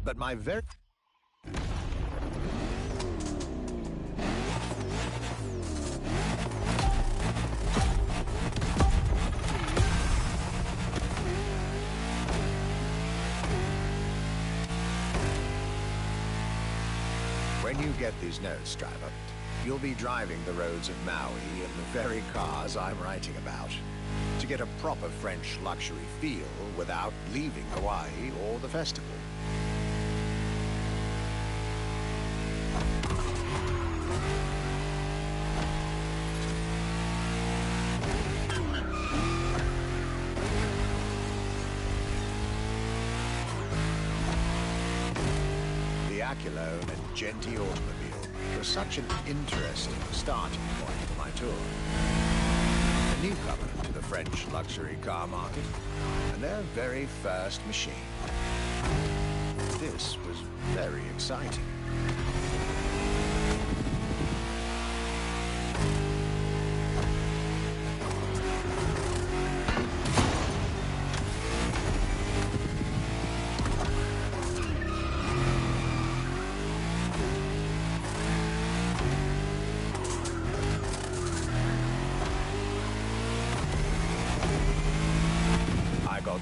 But my very... When you get these notes, driver, you'll be driving the roads of Maui in the very cars I'm writing about, to get a proper French luxury feel without leaving Hawaii or the festival. Alone and Genti automobile was such an interesting starting point for my tour. A newcomer to the French luxury car market, and their very first machine. This was very exciting.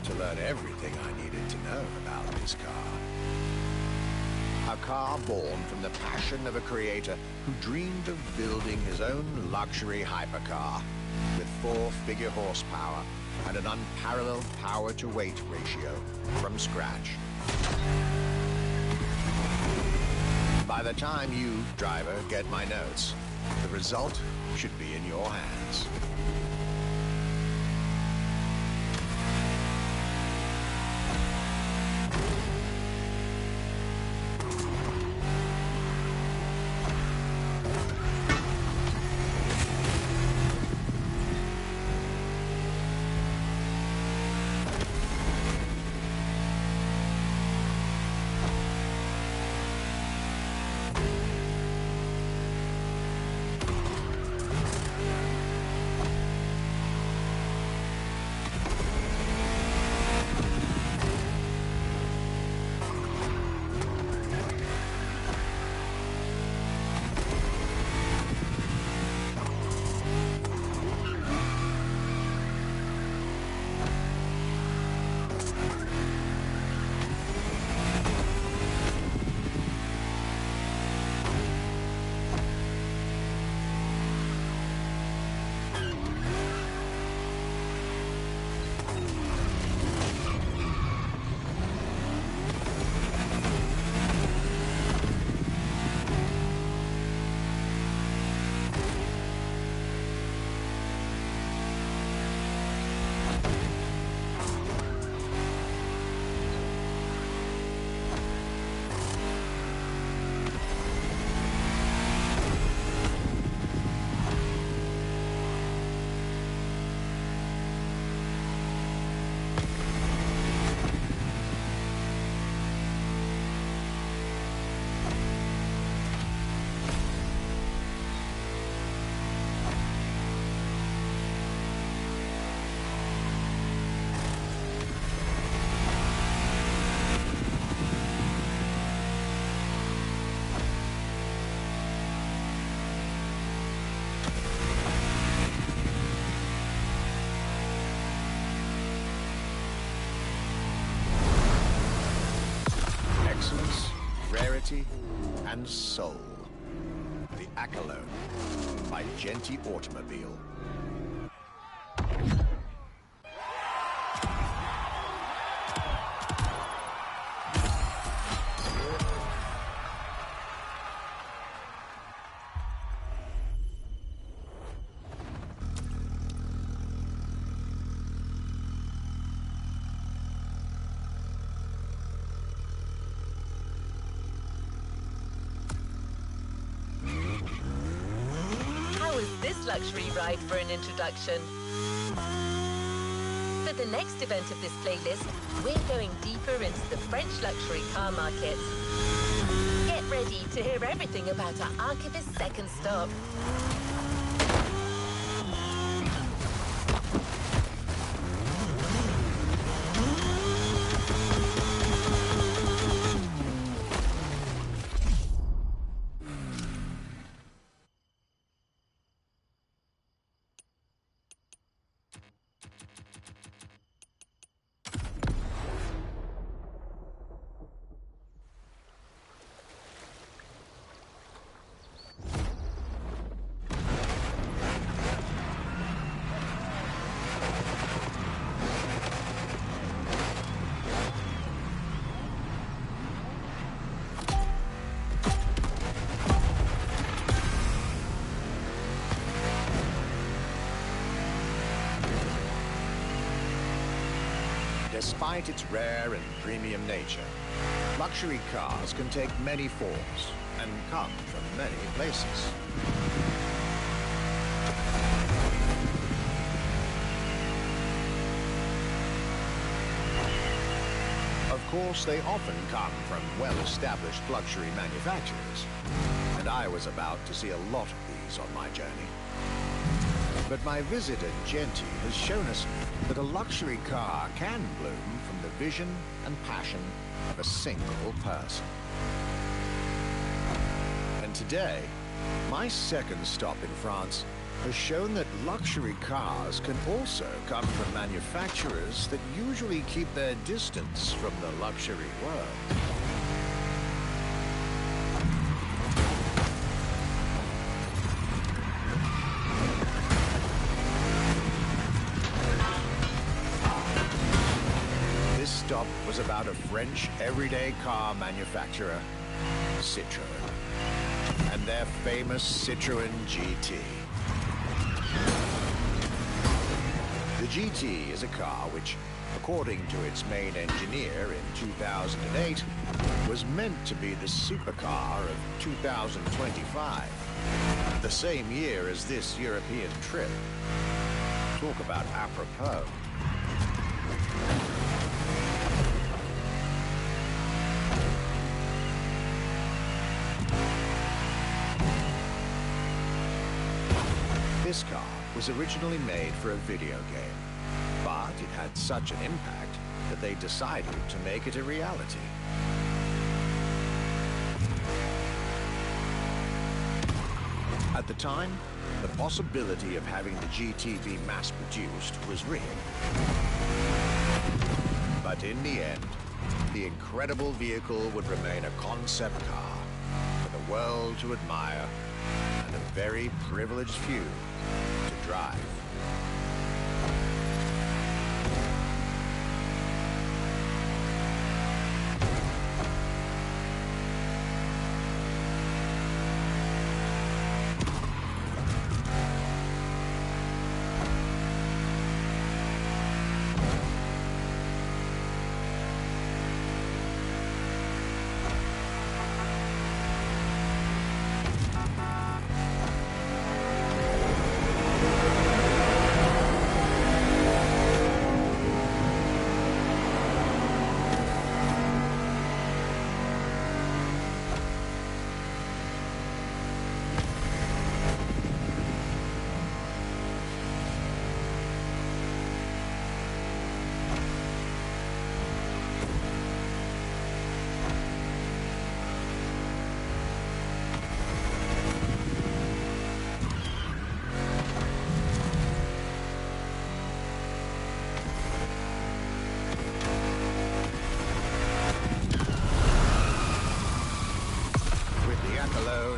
To learn everything I needed to know about this car. A car born from the passion of a creator who dreamed of building his own luxury hypercar with 4-figure horsepower and an unparalleled power-to-weight ratio from scratch. By the time you, driver, get my notes, the result should be in your hands. And soul. The Accolone by Genti Automobile. Luxury ride for an introduction. For the next event of this playlist, we're going deeper into the French luxury car market. Get ready to hear everything about our archivist's second stop. Despite its rare and premium nature, luxury cars can take many forms and come from many places. Of course, they often come from well-established luxury manufacturers, and I was about to see a lot of these on my journey. But my visit at Genti has shown us that a luxury car can bloom from the vision and passion of a single person. And today, my second stop in France has shown that luxury cars can also come from manufacturers that usually keep their distance from the luxury world. This stop was about a French everyday car manufacturer, Citroën, and their famous Citroën GT. The GT is a car which, according to its main engineer in 2008, was meant to be the supercar of 2025, the same year as this European trip. Talk about apropos. This car was originally made for a video game, but it had such an impact that they decided to make it a reality. At the time, the possibility of having the GT be mass-produced was real. But in the end, the incredible vehicle would remain a concept car for the world to admire and a very privileged few to drive.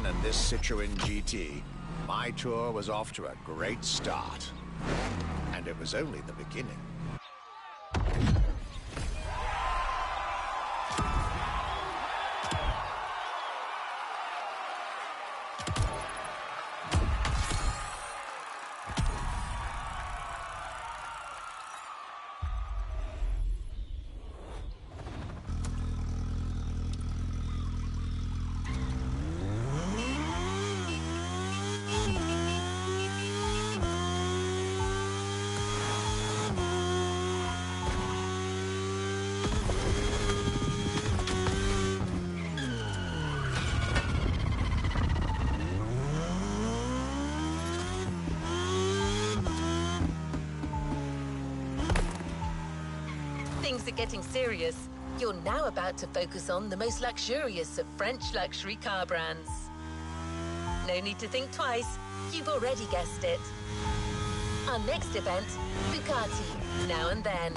And this Citroën GT, my tour was off to a great start. And it was only the beginning. Things are getting serious. You're now about to focus on the most luxurious of French luxury car brands. No need to think twice. You've already guessed it. Our next event, Bugatti, Now and Then.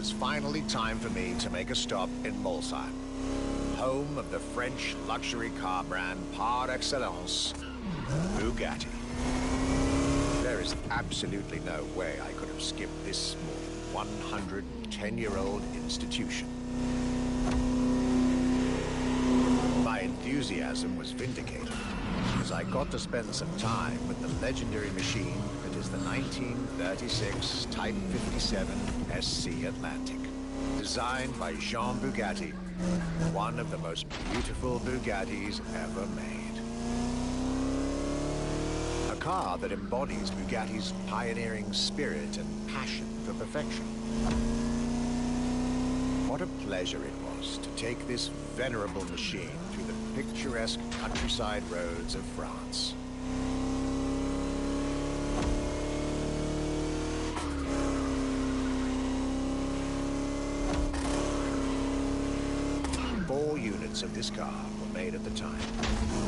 was finally time for me to make a stop in Molsheim, home of the French luxury car brand par excellence, Bugatti. There is absolutely no way I could have skipped this small 110-year-old institution. My enthusiasm was vindicated as I got to spend some time with the legendary machine that is the 1936 Type 57 SC Atlantic, designed by Jean Bugatti, one of the most beautiful Bugattis ever made. A car that embodies Bugatti's pioneering spirit and passion for perfection. What a pleasure it was to take this venerable machine through the picturesque countryside roads of France. Four units of this car were made at the time,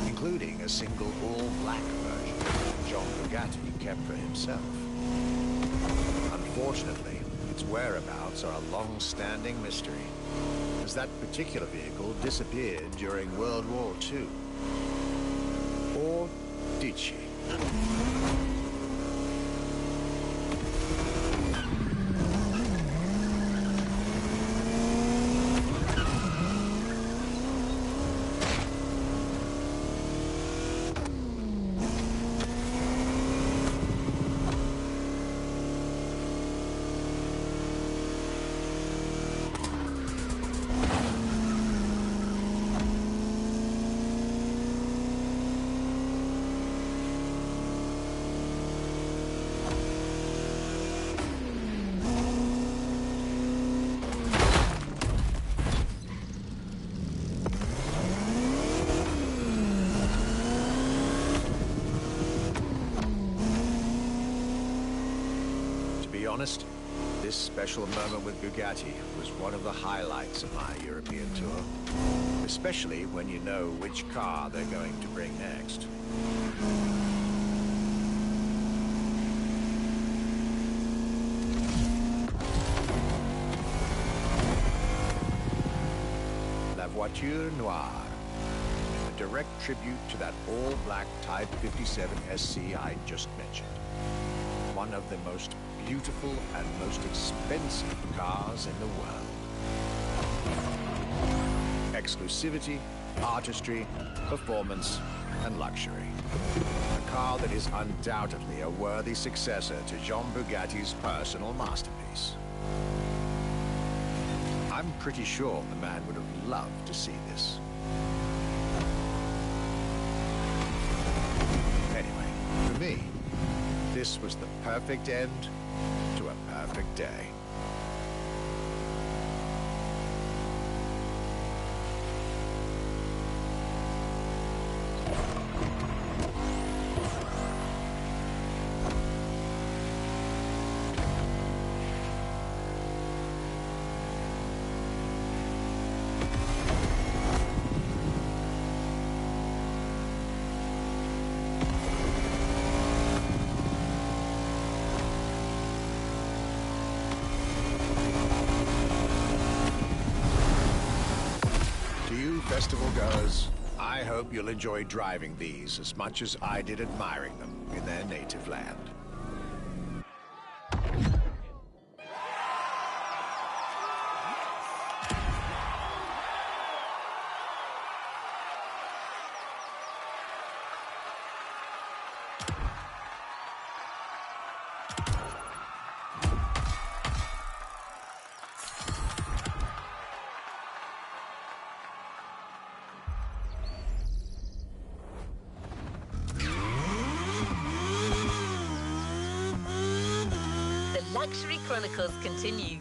including a single all-black version that Jean Bugatti kept for himself. Unfortunately, its whereabouts are a long-standing mystery, as that particular vehicle disappeared during World War II. Or did she? Honest, this special moment with Bugatti was one of the highlights of my European tour, especially when you know which car they're going to bring next. La Voiture Noire, a direct tribute to that all-black Type 57 SC I just mentioned. One of the most beautiful and most expensive cars in the world. Exclusivity, artistry, performance, and luxury. A car that is undoubtedly a worthy successor to Jean Bugatti's personal masterpiece. I'm pretty sure the man would have loved to see this. Anyway, for me, this was the perfect end to a perfect day. Festival goers, I hope you'll enjoy driving these as much as I did admiring them in their native land. Luxury Chronicles continue.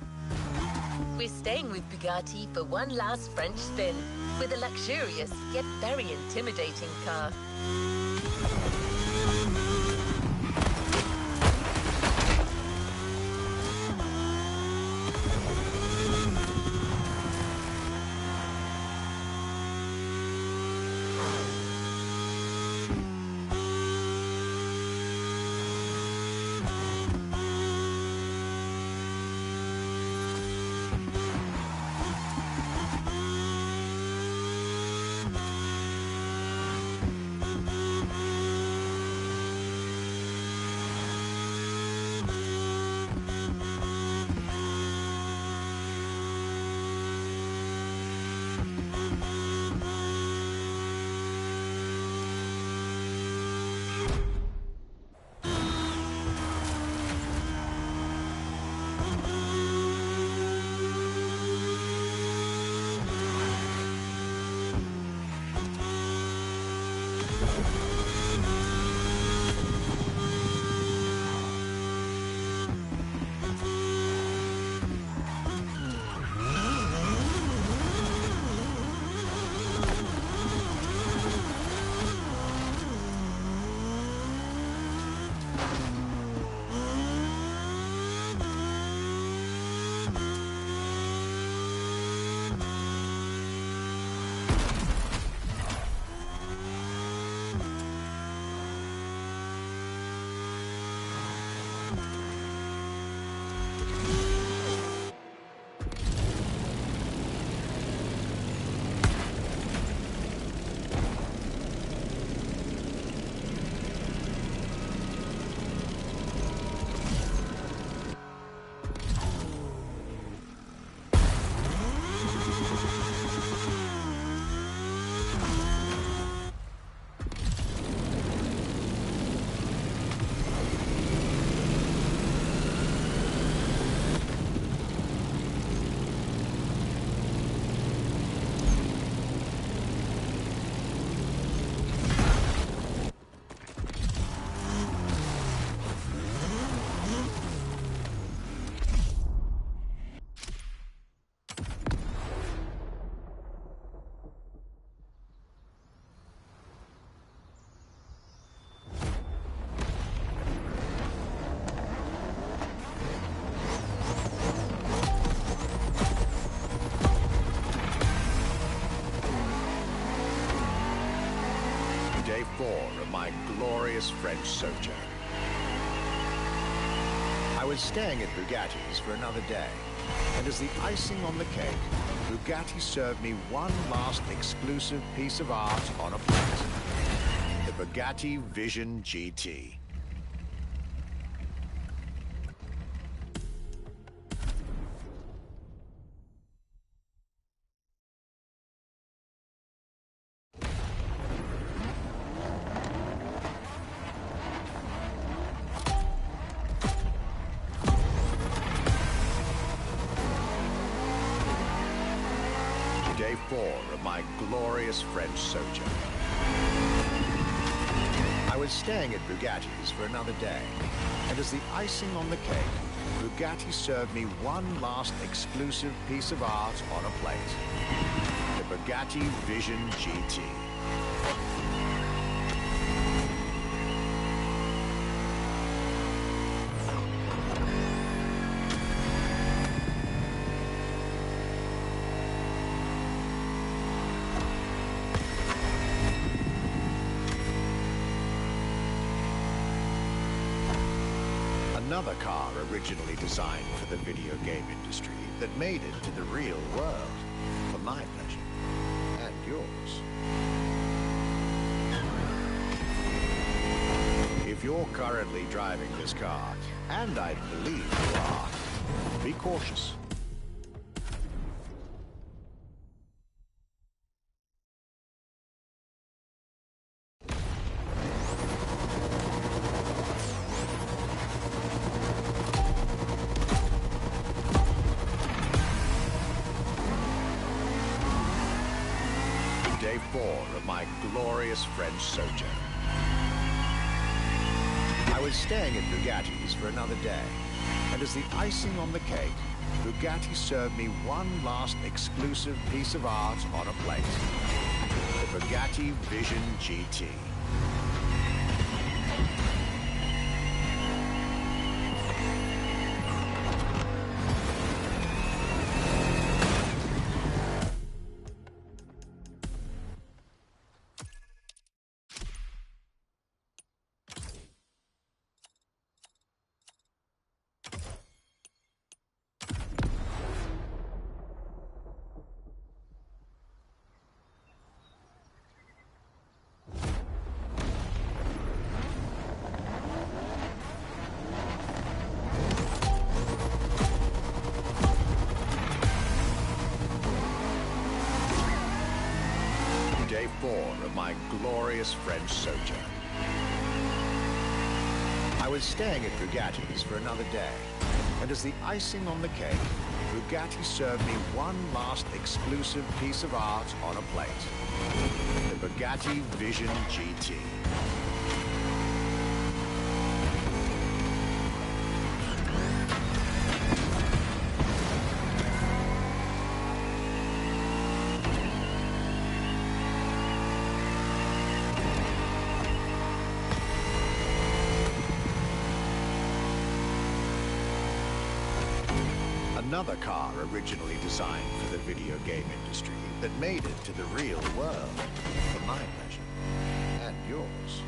We're staying with Bugatti for one last French spin with a luxurious yet very intimidating car. Day 4 of my glorious French sojourn. I was staying at Bugatti's for another day, and as the icing on the cake, Bugatti served me one last exclusive piece of art on a plate. The Bugatti Vision GT. Day 4 of my glorious French sojourn. I was staying at Bugatti's for another day, and as the icing on the cake, Bugatti served me one last exclusive piece of art on a plate. The Bugatti Vision GT. Another car originally designed for the video game industry that made it to the real world, for my pleasure and yours. If you're currently driving this car, and I believe you are, be cautious. Day 4 of my glorious French sojourn. I was staying at Bugatti's for another day, and as the icing on the cake, Bugatti served me one last exclusive piece of art on a plate. The Bugatti Vision GT. 4 of my glorious French sojourn. I was staying at Bugatti's for another day, and as the icing on the cake, Bugatti served me one last exclusive piece of art on a plate. The Bugatti Vision GT. Another car originally designed for the video game industry that made it to the real world, for my pleasure, and yours.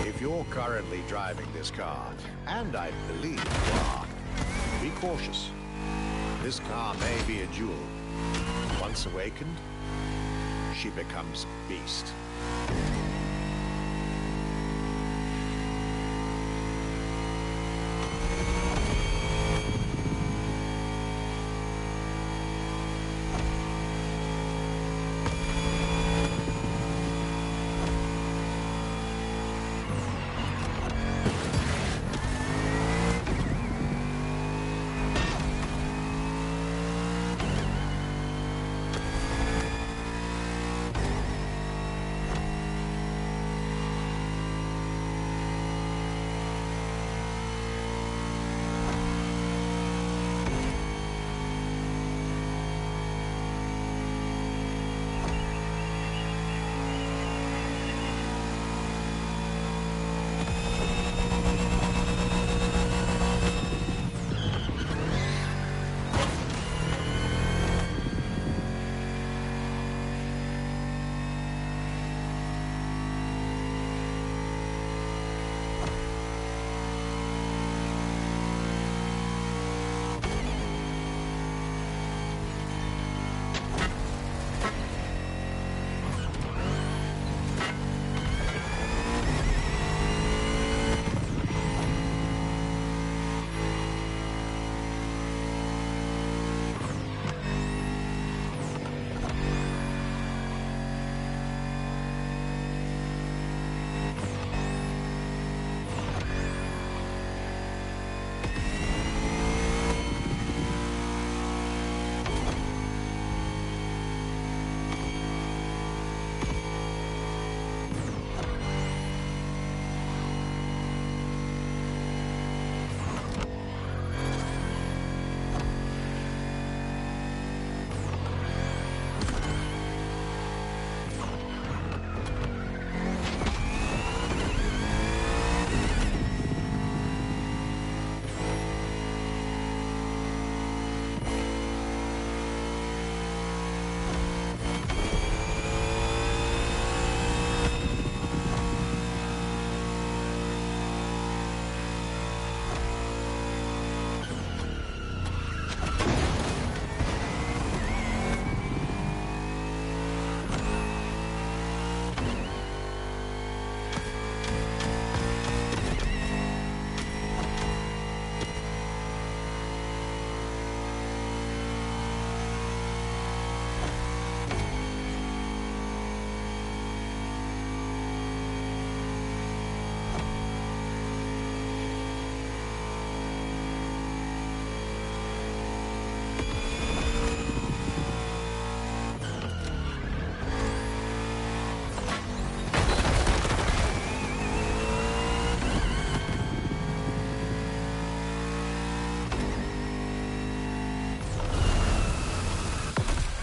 If you're currently driving this car, and I believe you are, be cautious. This car may be a jewel. Once awakened, she becomes beast.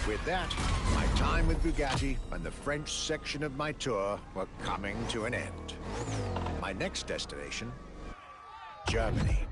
With that, my time with Bugatti and the French section of my tour were coming to an end. My next destination, Germany.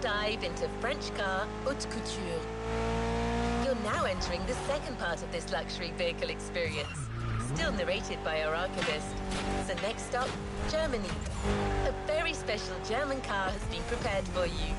dive into French car haute couture. You're now entering the second part of this luxury vehicle experience, still narrated by our archivist. So next stop, Germany. A very special German car has been prepared for you.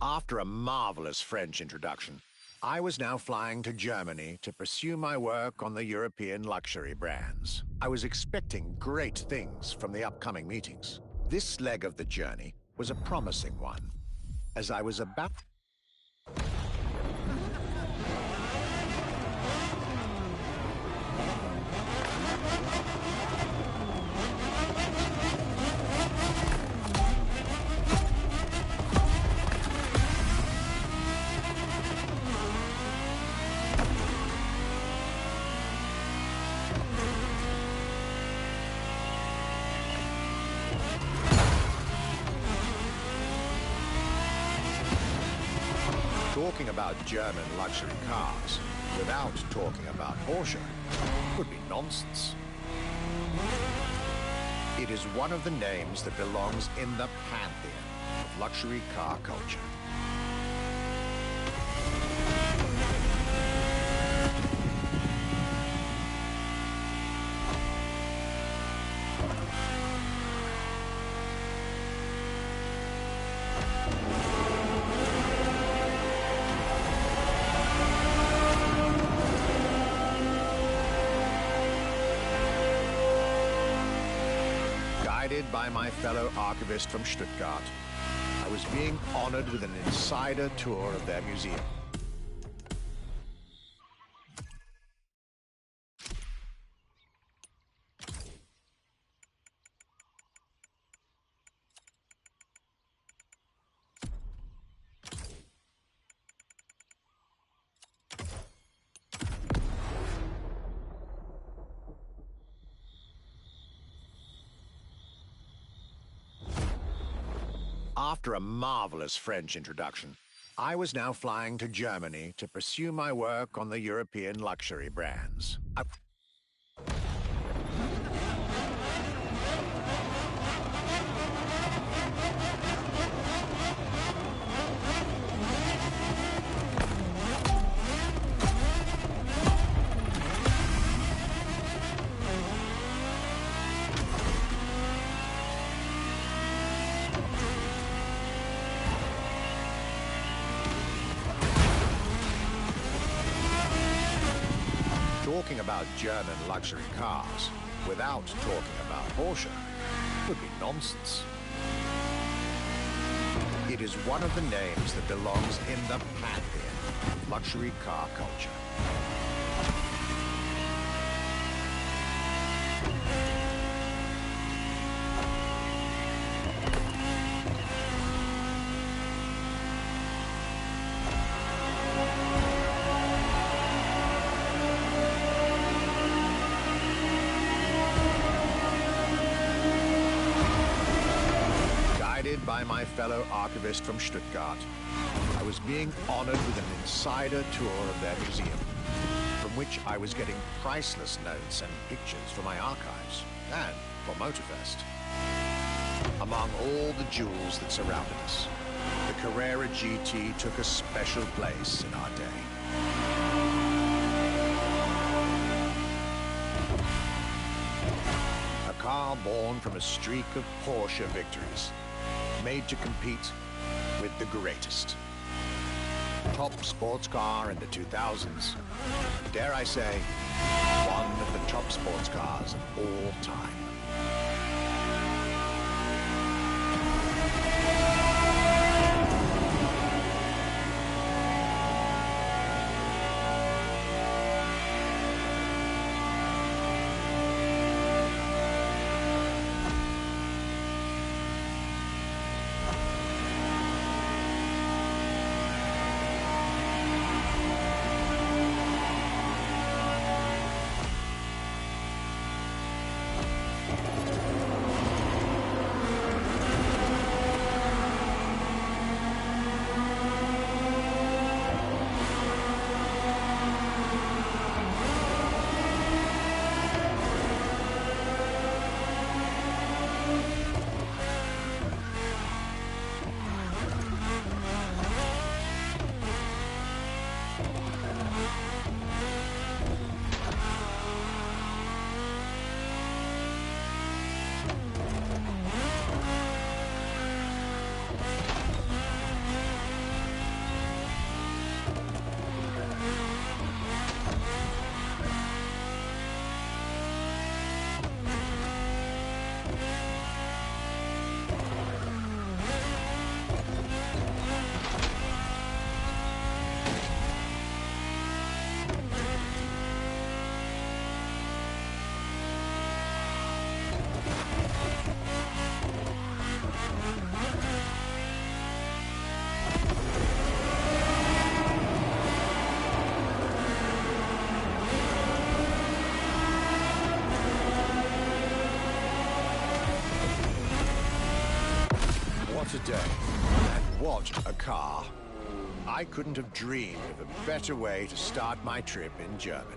After a marvelous French introduction, I was now flying to Germany to pursue my work on the European luxury brands. I was expecting great things from the upcoming meetings. This leg of the journey was a promising one. As I was about talking about German luxury cars without talking about Porsche would be nonsense. It is one of the names that belongs in the pantheon of luxury car culture. Guided by my fellow archivist from Stuttgart, I was being honored with an insider tour of their museum. After a marvelous French introduction, I was now flying to Germany to pursue my work on the European luxury brands. Talking about German luxury cars without talking about Porsche would be nonsense. It is one of the names that belongs in the pantheon of luxury car culture. By my fellow archivist from Stuttgart, I was being honored with an insider tour of their museum, from which I was getting priceless notes and pictures for my archives and for Motorfest. Among all the jewels that surrounded us, the Carrera GT took a special place in our day. A car born from a streak of Porsche victories, made to compete with the greatest. Top sports car in the 2000s. Dare I say, one of the top sports cars of all time. What a day, and what a car. I couldn't have dreamed of a better way to start my trip in Germany.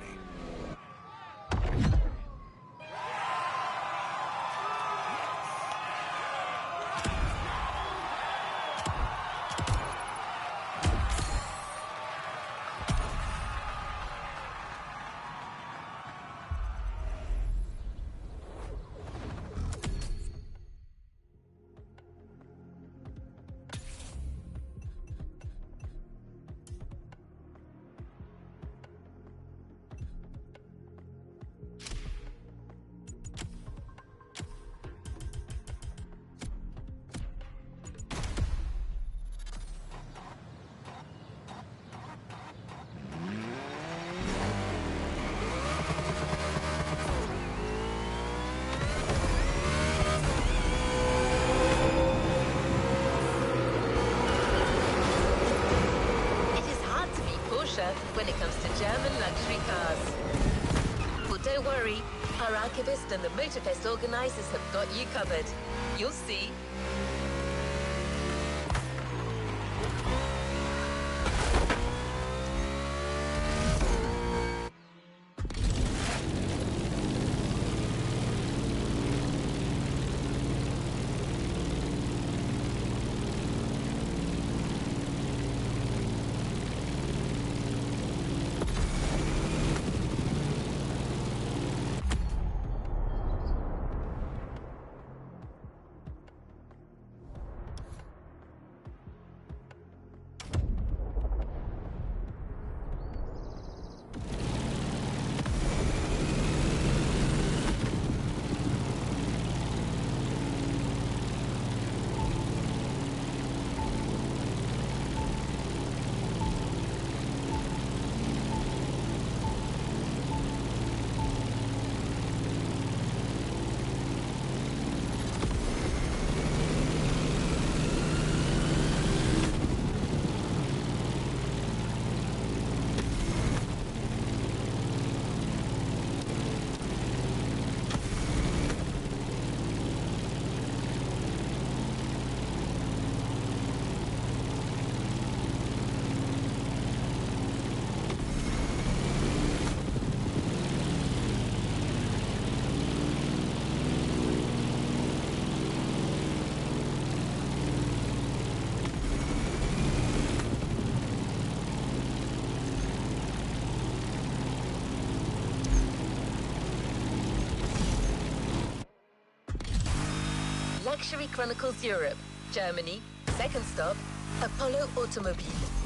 When it comes to German luxury cars. But don't worry, our archivist and the Motorfest organizers have got you covered. You'll see. Luxury Chronicles Europe, Germany, second stop, Apollo Automobile.